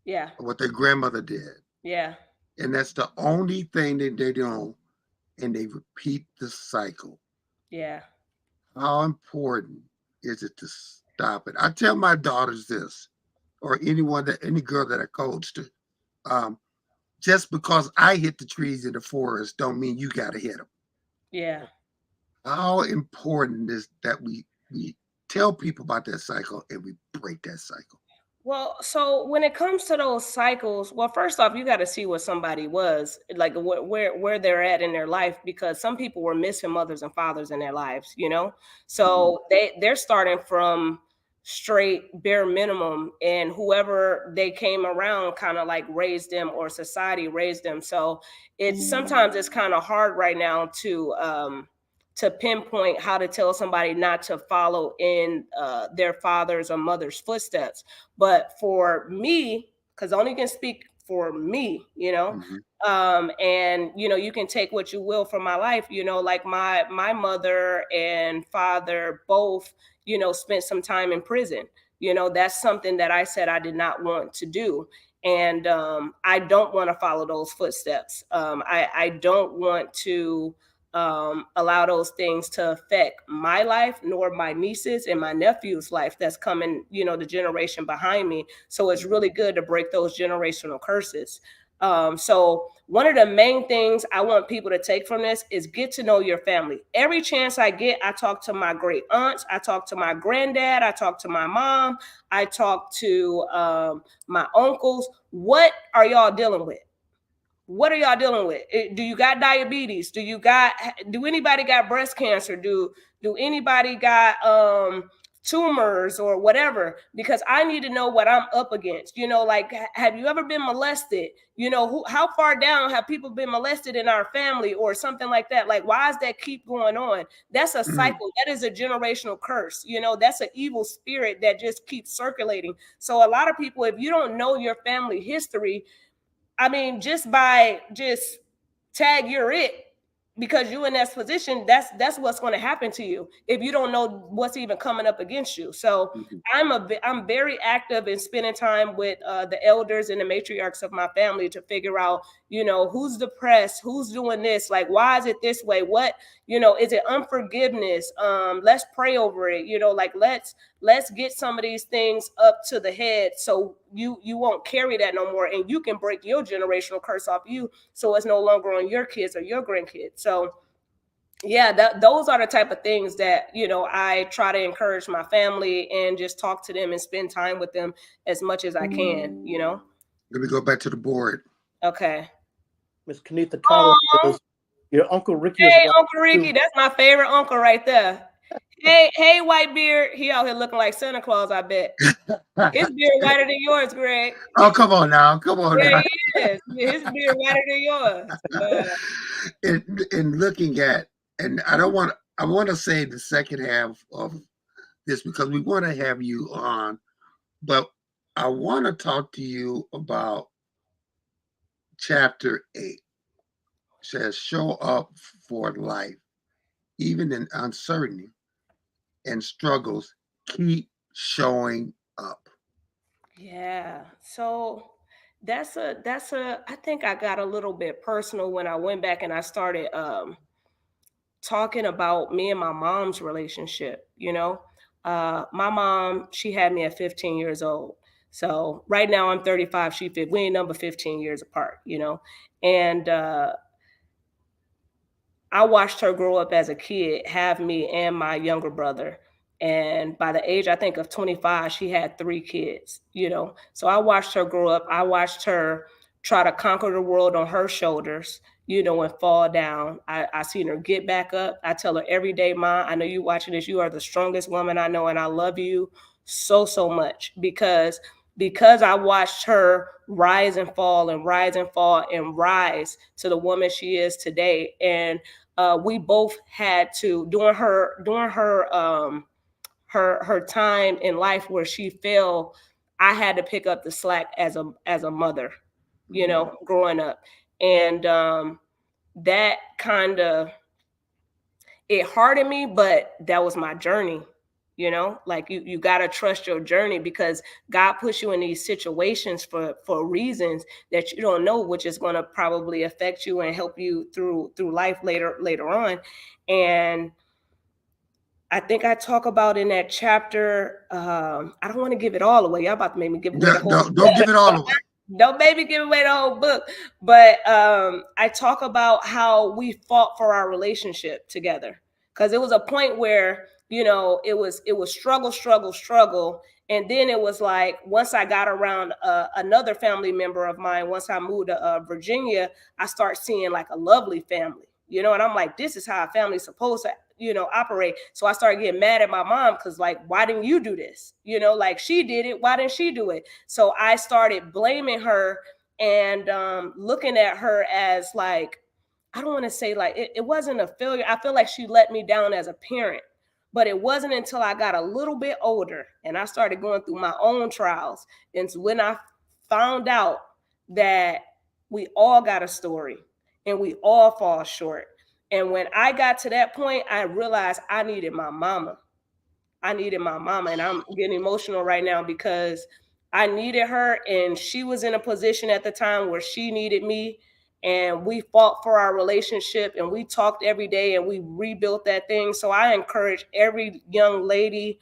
Yeah. Or what their grandmother did. Yeah. And that's the only thing that they do. And they repeat the cycle. Yeah. How important is it to stop it? I tell my daughters this, or any girl that I coached, just because I hit the trees in the forest don't mean you got to hit them. Yeah. How important is that we tell people about that cycle and we break that cycle? Well, so when it comes to those cycles, well, first off, you got to see what somebody was like, where they're at in their life, because some people were missing mothers and fathers in their lives, so they're starting from straight bare minimum, and whoever they came around kind of like raised them, or society raised them. So sometimes it's kind of hard right now to pinpoint how to tell somebody not to follow in their father's or mother's footsteps. But for me, because I only can speak for me, and you can take what you will from my life, like my mother and father both, spent some time in prison. That's something that I said I did not want to do. And I don't want to follow those footsteps. I don't want to allow those things to affect my life, nor my nieces and my nephew's life that's coming, the generation behind me. So it's really good to break those generational curses. So one of the main things I want people to take from this is get to know your family. Every chance I get, I talk to my great aunts, I talk to my granddad, I talk to my mom, I talk to my uncles. What are y'all dealing with? What are y'all dealing with? Do you got diabetes? Do anybody got breast cancer? Do anybody got tumors or whatever? Because I need to know what I'm up against. Like, have you ever been molested? How far down have people been molested in our family or something like that? Like, why does that keep going on? That's a cycle. That is a generational curse. That's an evil spirit that just keeps circulating. So a lot of people, if you don't know your family history, I mean, just by tag you're it, because you in that position, that's what's going to happen to you if you don't know what's even coming up against you. So Mhm. I'm very active in spending time with the elders and the matriarchs of my family to figure out, who's depressed, who's doing this, like why is it this way, what, is it unforgiveness, let's pray over it, like let's get some of these things up to the head, so you won't carry that no more, and you can break your generational curse off you, so it's no longer on your kids or your grandkids. So yeah, those are the type of things that I try to encourage my family and just talk to them and spend time with them as much as I can. Let me go back to the board. Okay. Miss Kenitha Cottle Oh, says your Uncle Ricky is hey, watching Uncle Ricky, too. that's my favorite uncle right there. Hey, white beard, he out here looking like Santa Claus, I bet. His beard whiter than yours, Greg. Oh, come on now. Come on Yeah, now. he is. His beard whiter than yours. In looking at, and I want to say the second half of this because we want to have you on, but I want to talk to you about chapter 8. It says, show up for life, even in uncertainty and struggles, keep showing up. Yeah. So that's a I think I got a little bit personal when I went back and I started talking about me and my mom's relationship. My mom, she had me at 15 years old. So right now I'm 35, we ain't number 15 years apart. And I watched her grow up as a kid, have me and my younger brother. And by the age, I think, of 25, she had 3 kids. So I watched her grow up. I watched her try to conquer the world on her shoulders, and fall down. I seen her get back up. I tell her every day, Ma, I know you watching this. You are the strongest woman I know, and I love you so, so much because I watched her rise and fall and rise and fall and rise to the woman she is today. And we both had to during her time in life where she fell. I had to pick up the slack as a mother, growing up, and that kind of, it hardened me, but that was my journey. Like you got to trust your journey, because God puts you in these situations for reasons that you don't know, which is going to probably affect you and help you through life later on. And I think I talk about in that chapter, I don't want to give it all away. Y'all about to make me give away the whole Don't give it all away. don't maybe give away the whole book. But I talk about how we fought for our relationship together, because it was a point where it was struggle, and then it was like, once I got around another family member of mine, once I moved to Virginia, I start seeing like a lovely family, and I'm like, this is how a family's supposed to operate. So I started getting mad at my mom, because like, why didn't you do this? Like, she did it, why didn't she do it? So I started blaming her, and looking at her as like, I don't want to say like it wasn't a failure. I feel like she let me down as a parent. But it wasn't until I got a little bit older and I started going through my own trials, and when I found out that we all got a story and we all fall short. And when I got to that point, I realized I needed my mama. And I'm getting emotional right now because I needed her, and she was in a position at the time where she needed me, and we fought for our relationship, and we talked every day, and we rebuilt that thing. So I encourage every young lady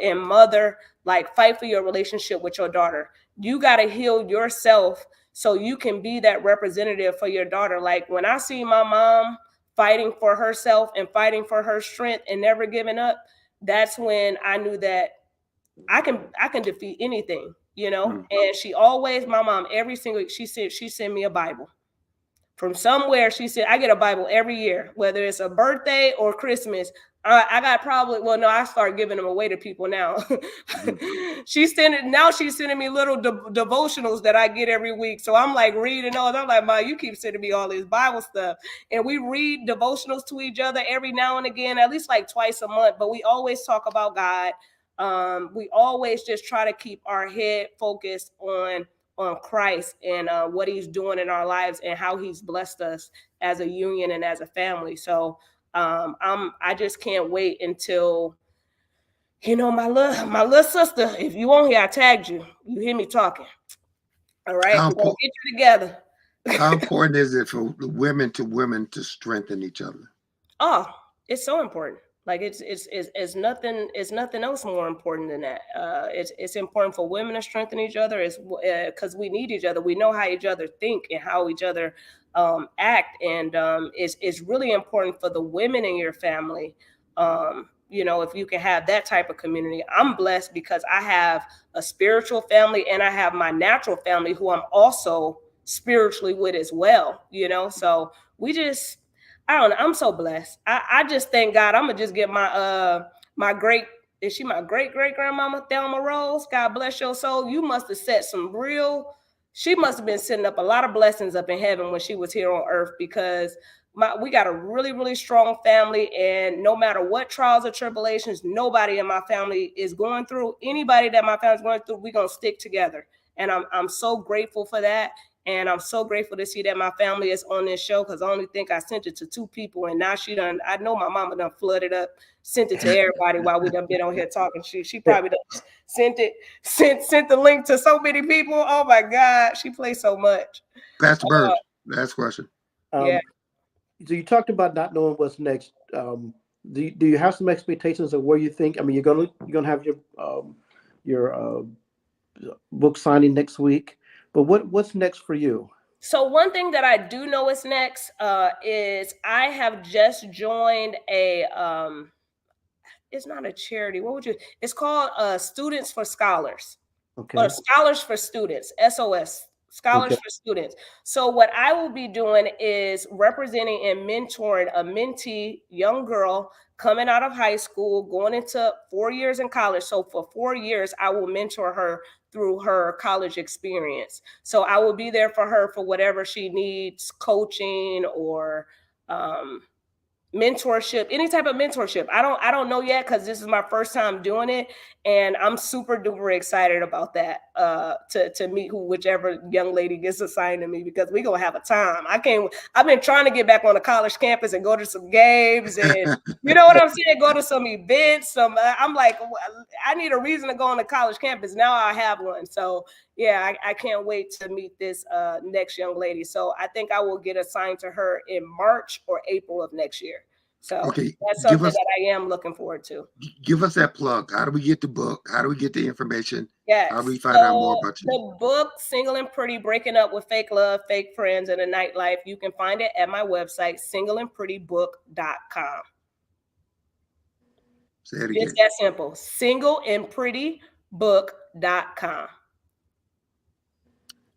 and mother, like, fight for your relationship with your daughter. You got to heal yourself so you can be that representative for your daughter. Like, when I see my mom fighting for herself and fighting for her strength and never giving up, that's when I knew that I can defeat anything. Mm. And my mom, every single week, she sent me a Bible from somewhere. She said, I get a Bible every year, whether it's a birthday or Christmas. I got probably, well, no, I start giving them away to people now. Mhm. She's sending me little devotionals that I get every week. So I'm like reading those. I'm like, Ma, you keep sending me all this Bible stuff. And we read devotionals to each other every now and again, at least like twice a month. But we always talk about God. We always just try to keep our head focused on on Christ and what he's doing in our lives and how he's blessed us as a union and as a family. So I just can't wait until, my little sister, if you on here, I tagged you. You hear me talking. All right. How We're gonna important get you together. how important is it for the women to strengthen each other? Oh, it's so important. Like it's nothing else more important than that. It's important for women to strengthen each other. It's because we need each other. We know how each other think and how each other act, and it's really important for the women in your family. If you can have that type of community, I'm blessed because I have a spiritual family and I have my natural family who I'm also spiritually with as well. So we just I don't know. I'm so blessed. I just thank God. I'm gonna just get my great, is she my great great grandmama Thelma Rose? God bless your soul. You must have set some real. She must have been setting up a lot of blessings up in heaven when she was here on earth, because we got a really really strong family, and no matter what trials or tribulations nobody in my family is going through, anybody that my family's going through, we're gonna stick together, and I'm so grateful for that. And I'm so grateful to see that my family is on this show, because I only think I sent it to 2 people. And now she done, I know my mama done flooded up, sent it to everybody while we done been on here talking. She probably done sent the link to so many people. Oh my God. She plays so much. Pastor Burns, last question. Yeah. Um, so you talked about not knowing what's next. Do you have some expectations of where you think? I mean, you're gonna have your book signing next week, but what's next for you? So one thing that I do know is next is I have just joined it's not a charity. It's called Students for Scholars. Or Okay. Scholars for Students, SOS, Scholars Okay. for Students. So what I will be doing is representing and mentoring a mentee young girl coming out of high school, going into 4 years in college. So for 4 years, I will mentor her through her college experience. So I will be there for her for whatever she needs, coaching or mentorship, any type of mentorship. I don't know yet, because this is my first time doing it, and I'm super duper excited about that, to meet whichever young lady gets assigned to me, because we gonna have a time. I've been trying to get back on the college campus and go to some games, and you know what I'm saying, go to some events. I'm like, I need a reason to go on the college campus. Now I have one. So yeah, I can't wait to meet this next young lady. So I think I will get assigned to her in March or April of next year. So Okay, that's give something us that I am looking forward to. give us that plug. How do we get the book? How do we get the information? How do Yes. we find out more So about you? the book, Single and Pretty, Breaking Up with Fake Love, Fake Friends, and a Nightlife, you can find it at my website, singleandprettybook.com. Say it Just again. that simple. Singleandprettybook.com.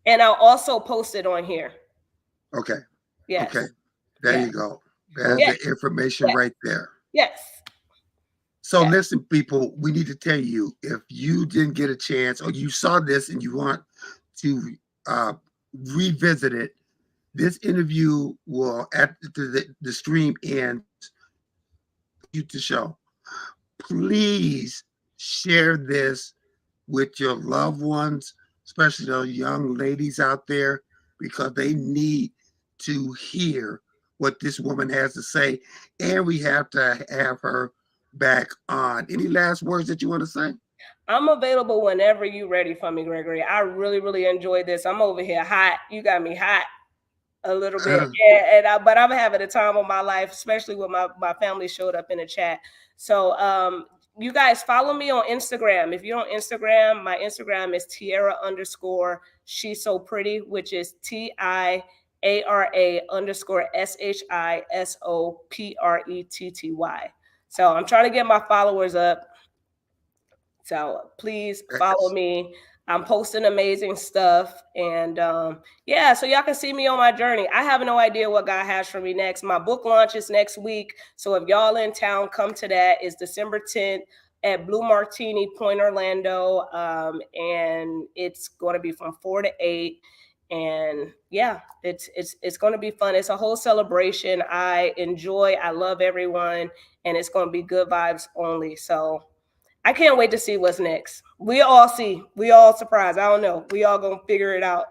And I'll also post it on here. Okay. Yes. Okay. There Yes. you go. There's Yes. the information Yes. right there. Yes. So Yes. listen, people, we need to tell you, if you didn't get a chance or you saw this and you want to uh, revisit it, this interview will, at the stream ends, you to show. Please share this with your loved ones, especially those young ladies out there, because they need to hear what this woman has to say. And we have to have her back on. Any last words that you want to say? I'm available whenever you're ready for me, Gregory. I really, really enjoyed this. I'm over here hot. You got me hot a little bit. But I'm having a time of my life, especially when my family showed up in the chat. So you guys follow me on Instagram. If you're on Instagram, my Instagram is Tiara underscore she's so pretty, which is TIARA underscore SHISOPRETTY. So I'm trying to get my followers up. So please follow me. I'm posting amazing stuff. And yeah, so y'all can see me on my journey. I have no idea what God has for me next. My book launch is next week. So if y'all in town, come to that. It's December 10th at Blue Martini Point, Orlando. And it's going to be from 4 to 8. And yeah, it's going to be fun. It's a whole celebration. I love everyone, and it's going to be good vibes only. So I can't wait to see what's next. We all surprised. I don't know. We all gonna figure it out.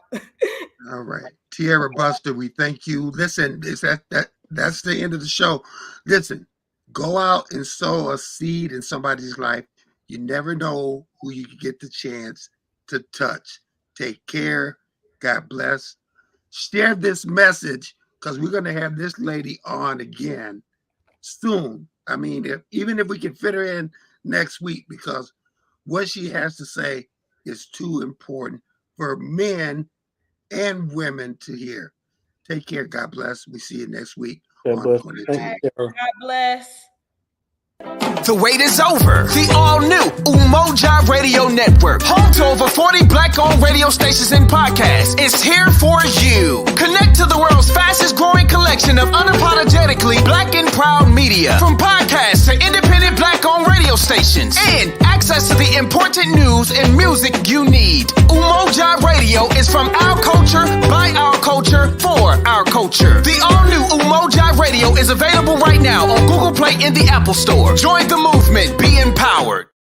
All right. Tiara Buster, we thank you. Listen, that's the end of the show. Listen, go out and sow a seed in somebody's life. You never know who you can get the chance to touch. Take care. God bless. Share this message because we're going to have this lady on again soon. I mean, even if we can fit her in next week, because what she has to say is too important for men and women to hear. Take care. God bless. We see you next week. God bless. God bless. The wait is over. The all-new Umoja Radio Network, home to over 40 Black-owned radio stations and podcasts, is here for you. Connect to the world's fastest-growing collection of unapologetically Black and proud media, from podcasts to independent Black-owned radio stations, and access to the important news and music you need. Umoja Radio is from our culture, by our culture, for our culture. The all-new Umoja Radio is available right now on Google Play and the Apple Store. Join the movement. Be empowered.